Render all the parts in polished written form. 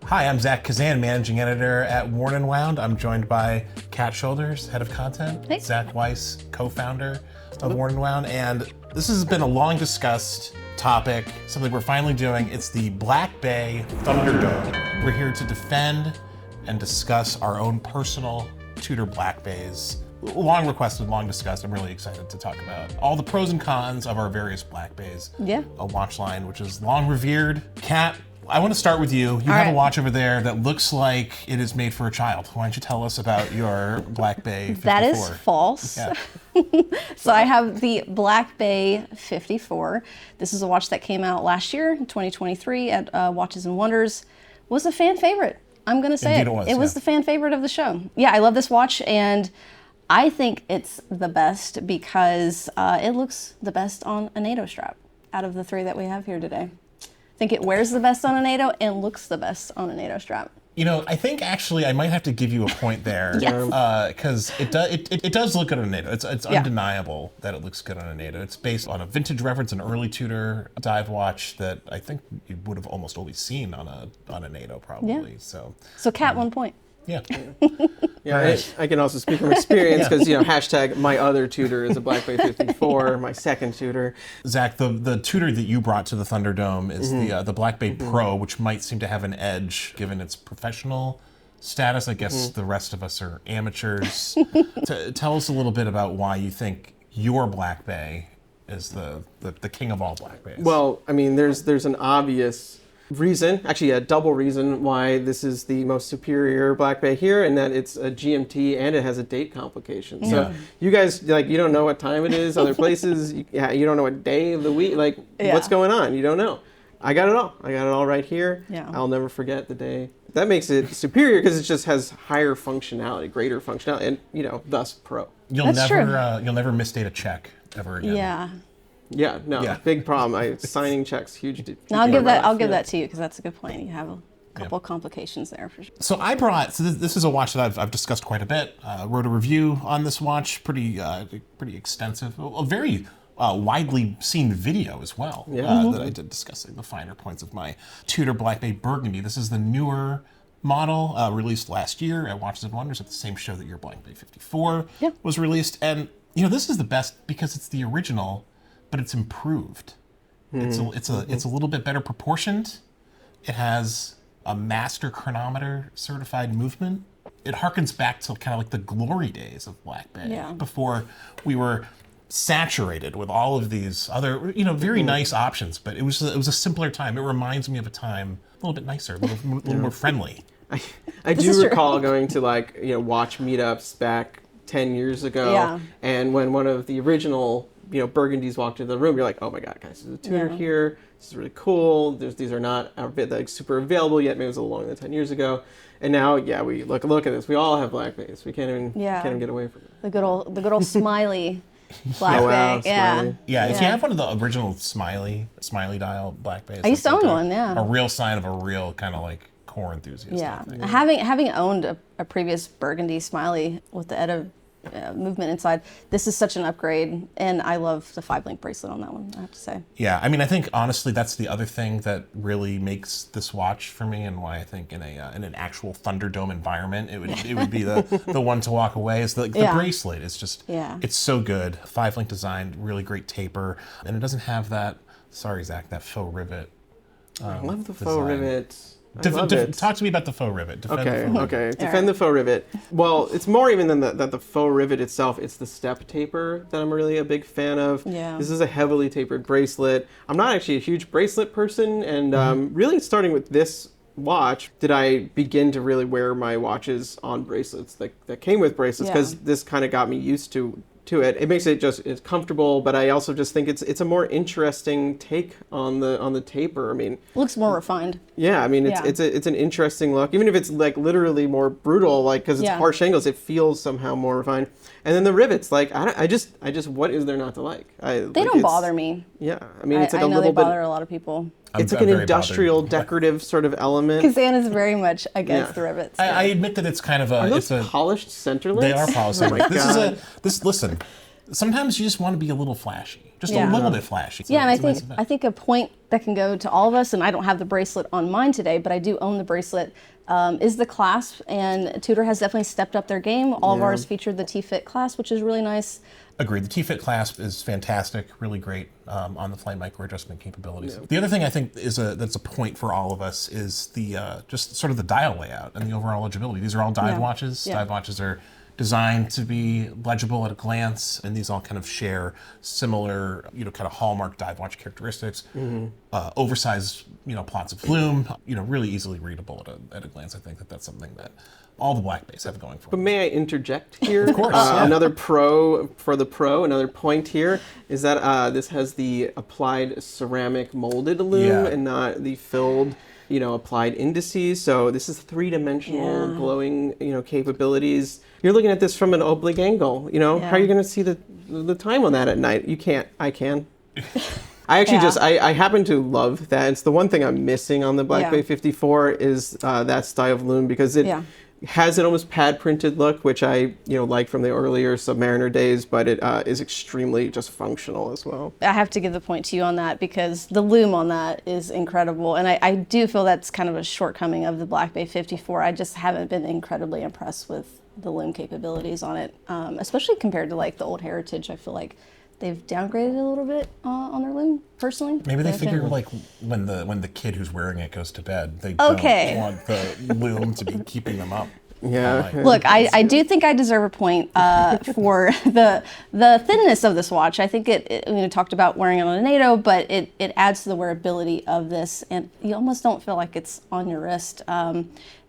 Hi, I'm Zach Kazan, managing editor at Worn & Wound. I'm joined by Kat Shoulders, head of content. Hey. Zach Weiss, co-founder of Worn & Wound. And this has been a long discussed topic, something we're finally doing. It's the Black Bay Thunderdome. We're here to defend and discuss our own personal Tudor Black Bays. Long requested, long discussed. I'm really excited to talk about all the pros and cons of our various Black Bays. Yeah. A watch line which is long revered. Kat, I want to start with you. You have a watch over there that looks like it is made for a child. Why don't you tell us about your Black Bay 54? That is false. Yeah. So I have the Black Bay 54. This is a watch that came out last year, 2023, at Watches and Wonders. Was a fan favorite. I'm going to say Indeed it was the fan favorite of the show. Yeah, I love this watch, and I think it's the best because it looks the best on a NATO strap out of the three that we have here today. I think it wears the best on a NATO and looks the best on a NATO strap. You know, I think actually I might have to give you a point there. Because it does look good on a NATO. It's undeniable that it looks good on a NATO. It's based on a vintage reference, an early Tudor dive watch that I think you would have almost always seen on a NATO probably. Yeah. So Kat, 1 point. Yeah. Yeah, I can also speak from experience because, hashtag my other Tudor is a Black Bay 54, my second Tudor. Zach, the Tudor that you brought to the Thunderdome is the Black Bay Pro, which might seem to have an edge given its professional status. I guess the rest of us are amateurs. Tell us a little bit about why you think your Black Bay is the king of all Black Bays. Well, I mean, there's an obvious reason, actually a double reason why this is the most superior Black Bay here, and that it's a GMT and it has a date complication. So you guys, you don't know what time it is other places, you don't know what day of the week, what's going on, you don't know. I got it all right here. Yeah. I'll never forget the day. That makes it superior because it just has higher functionality, greater functionality, and thus pro. You'll never misdate a check ever again. Yeah. Yeah, no, big problem. Signing checks, huge. No, I'll give that to you because that's a good point. You have a couple complications there for sure. So this is a watch that I've discussed quite a bit. Wrote a review on this watch, pretty extensive, a very widely seen video as well that I did discussing the finer points of my Tudor Black Bay Burgundy. This is the newer model released last year at Watches and Wonders at the same show that your Black Bay 54 was released. And this is the best because it's the original, but it's improved. It's a little bit better proportioned. It has a master chronometer certified movement. It harkens back to kind of like the glory days of Black Bay before we were saturated with all of these other very nice options. But it was a simpler time. It reminds me of a time a little bit nicer, a little more friendly. I do recall going to watch meetups back 10 years ago, and when one of the original Burgundies walked into the room, you're like, oh my God, guys, there's a Tudor here. This is really cool. These are not super available yet. Maybe it was a little longer than 10 years ago. And now, we look at this. We all have Black Bays. We can't even get away from it. The good old smiley Black Bay. Smiley. Yeah, if you have one of the original smiley dial Black Bays, I used to own one. A real sign of a real kind of like core enthusiast. Yeah, having owned a previous Burgundy smiley with the ETA movement inside, this is such an upgrade, and I love the 5-link bracelet on that one, I have to say. Yeah, I mean, I think honestly that's the other thing that really makes this watch for me, and why I think in an actual Thunderdome environment it would be the one to walk away is the bracelet. It's just it's so good. 5-link design, really great taper, and it doesn't have that. Sorry, Zach, that faux rivet. I love the faux rivet. Talk to me about the faux rivet. Defend the faux rivet. Well, it's more even than the faux rivet itself. It's the step taper that I'm really a big fan of. Yeah. This is a heavily tapered bracelet. I'm not actually a huge bracelet person, and really starting with this watch did I begin to really wear my watches on bracelets that came with bracelets, because this kind of got me used to it. It makes it's comfortable, but I also just think it's a more interesting take on the taper. I mean, it looks more refined. Yeah, I mean it's an interesting look, even if it's literally more brutal, because it's harsh angles. It feels somehow more refined. And then the rivets, I just what is there not to like? They don't bother me. Yeah, I mean it's I know they bother a lot of people. It's like an industrial, decorative sort of element. Kazan is very much against the rivets. I admit that it's kind of Are those polished center links? They are polished center links. Listen, sometimes you just want to be a little flashy, just a little bit flashy. Yeah, and I think a point that can go to all of us, and I don't have the bracelet on mine today, but I do own the bracelet, is the clasp, and Tudor has definitely stepped up their game. All of ours featured the T-Fit clasp, which is really nice. Agreed. The T-Fit clasp is fantastic, really great on the flight micro adjustment capabilities. The other thing I think is that's a point for all of us is the just sort of the dial layout and the overall legibility. These are all dive watches. Dive watches are designed to be legible at a glance, and these all kind of share similar, kind of hallmark dive watch characteristics. Oversized, plots of lume, really easily readable at a glance. I think that's something that all the Black Bays have going for them. But may I interject here? Of course. Another another point here is that this has the applied ceramic molded lume and not the filled, applied indices. So this is three-dimensional glowing, capabilities. You're looking at this from an oblique angle. How are you going to see the time on that at night? You can't. I can. I actually I happen to love that. It's the one thing I'm missing on the Black Bay 54 is that style of lume, because it has an almost pad printed look, which I like from the earlier Submariner days, but it is extremely just functional as well. I have to give the point to you on that, because the lume on that is incredible, and I do feel that's kind of a shortcoming of the Black Bay 54. I just haven't been incredibly impressed with the lume capabilities on it, especially compared to like the old Heritage. I feel like they've downgraded a little bit on their lume, personally. Maybe they figure like when the kid who's wearing it goes to bed, they don't want the lume to be keeping them up. Yeah. Look, I do think I deserve a point for the thinness of this watch. I think it talked about wearing it on a NATO, but it adds to the wearability of this, and you almost don't feel like it's on your wrist.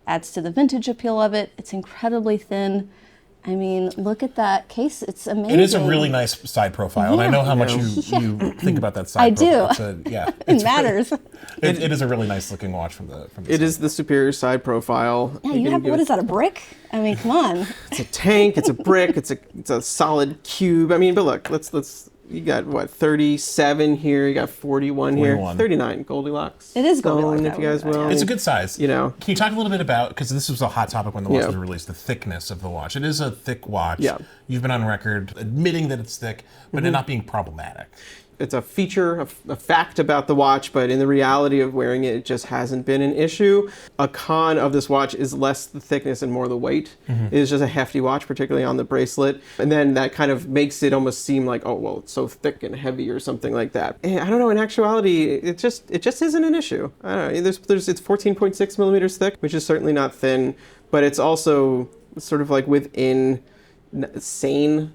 Adds to the vintage appeal of it. It's incredibly thin. I mean, look at that case. It's amazing. It is a really nice side profile, and I know how much you think about that side profile. I do. It matters. It is a really nice looking watch from the It is the superior side profile. Yeah, you have, what is that, a brick? I mean, come on. It's a tank, it's a brick, it's a solid cube. I mean, but look, let's you got what, 37 here, you got 41 here, 39 Goldilocks. It is Goldilocks, if you guys will. It's a good size. Can you talk a little bit about, because this was a hot topic when the watch was released, the thickness of the watch. It is a thick watch. Yeah. You've been on record admitting that it's thick, but it not being problematic. It's a feature, a fact about the watch, but in the reality of wearing it, it just hasn't been an issue. A con of this watch is less the thickness and more the weight. It is just a hefty watch, particularly on the bracelet. And then that kind of makes it almost seem like, oh, well, it's so thick and heavy or something like that. And I don't know, in actuality, it just isn't an issue. I don't know, it's 14.6 millimeters thick, which is certainly not thin, but it's also sort of like within sane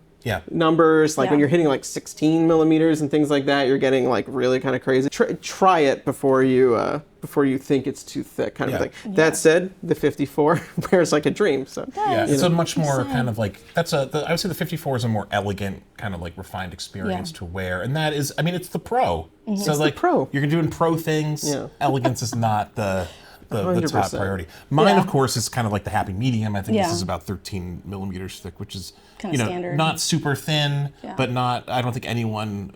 numbers, like when you're hitting like 16 millimeters and things like that, you're getting like really kind of crazy. Try it before you think it's too thick, kind of thing. That said, the 54 wears like a dream. So it's a much more kind of like I would say the 54 is a more elegant kind of like refined experience to wear, and that is, I mean, it's the Pro. So it's like the Pro. You're doing Pro things. Elegance is not the top priority. Mine, of course, is kind of like the happy medium. I think this is about 13 millimeters thick, which is standard. Not super thin, but not. I don't think anyone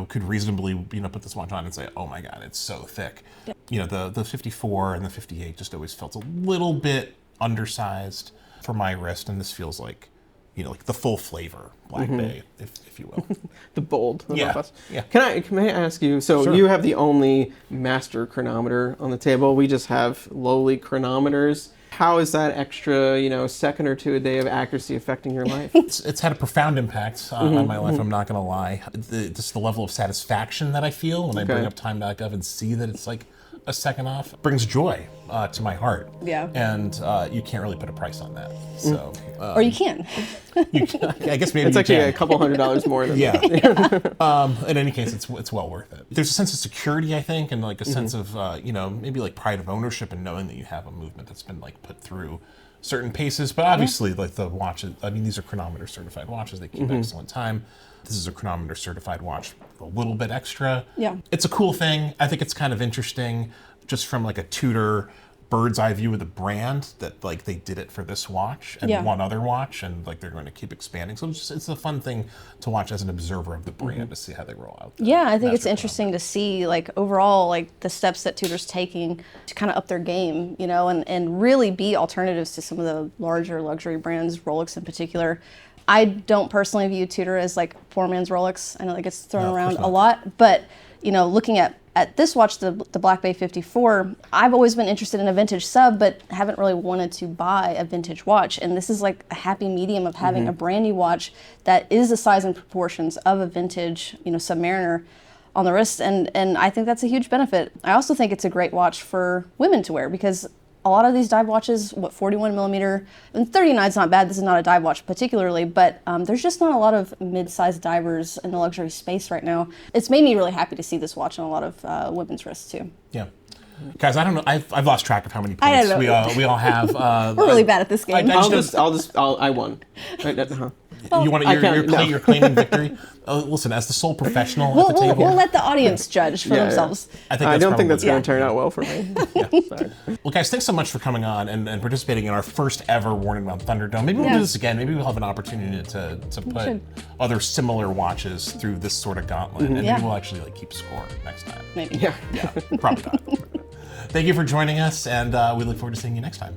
could reasonably put this watch on and say, oh my God, it's so thick. The 54 and the 58 just always felt a little bit undersized for my wrist, and this feels like like the full flavor Black Bay, if you will. The bold. Yeah. Can I ask you, so you have the only master chronometer on the table. We just have lowly chronometers. How is that extra, second or two a day of accuracy affecting your life? It's had a profound impact on my life, I'm not going to lie. Just the level of satisfaction that I feel when I bring up time.gov and see that it's like a second off brings joy to my heart. Yeah. And you can't really put a price on that. So. Or you can. I guess maybe it's actually a couple $100 more than that. In any case, it's well worth it. There's a sense of security, I think, and like a sense of maybe like pride of ownership and knowing that you have a movement that's been like put through certain paces. But obviously, like the watches, I mean, these are chronometer certified watches. They keep excellent time. This is a chronometer certified watch, a little bit extra. Yeah. It's a cool thing. I think it's kind of interesting, just from like a Tudor bird's eye view of the brand, that like they did it for this watch and one other watch, and like they're going to keep expanding. So it's a fun thing to watch as an observer of the brand to see how they roll out. I think it's interesting to see like overall like the steps that Tudor's taking to kind of up their game, and really be alternatives to some of the larger luxury brands, Rolex in particular. I don't personally view Tudor as like poor man's Rolex. I know that gets thrown No, of around course a not. lot, but looking at this watch, the Black Bay 54, I've always been interested in a vintage sub, but haven't really wanted to buy a vintage watch. And this is like a happy medium of having a brand new watch that is the size and proportions of a vintage, Submariner on the wrist. And I think that's a huge benefit. I also think it's a great watch for women to wear because a lot of these dive watches, 41 millimeter, and 39 is not bad. This is not a dive watch particularly, but there's just not a lot of mid-sized divers in the luxury space right now. It's made me really happy to see this watch on a lot of women's wrists too. Yeah. Guys, I don't know. I've lost track of how many I points don't know. we all have. We're really bad at this game. I won. You're claiming victory. Listen, as the sole professional at the table, we'll let the audience judge for themselves. I don't think that's going to turn out well for me. Sorry. Well, guys, thanks so much for coming on and participating in our first ever Warning About Thunderdome. Maybe we'll do this again. Maybe we'll have an opportunity to put other similar watches through this sort of gauntlet, and maybe we'll actually keep score next time. Maybe. Yeah. Yeah, probably not. Thank you for joining us, and we look forward to seeing you next time.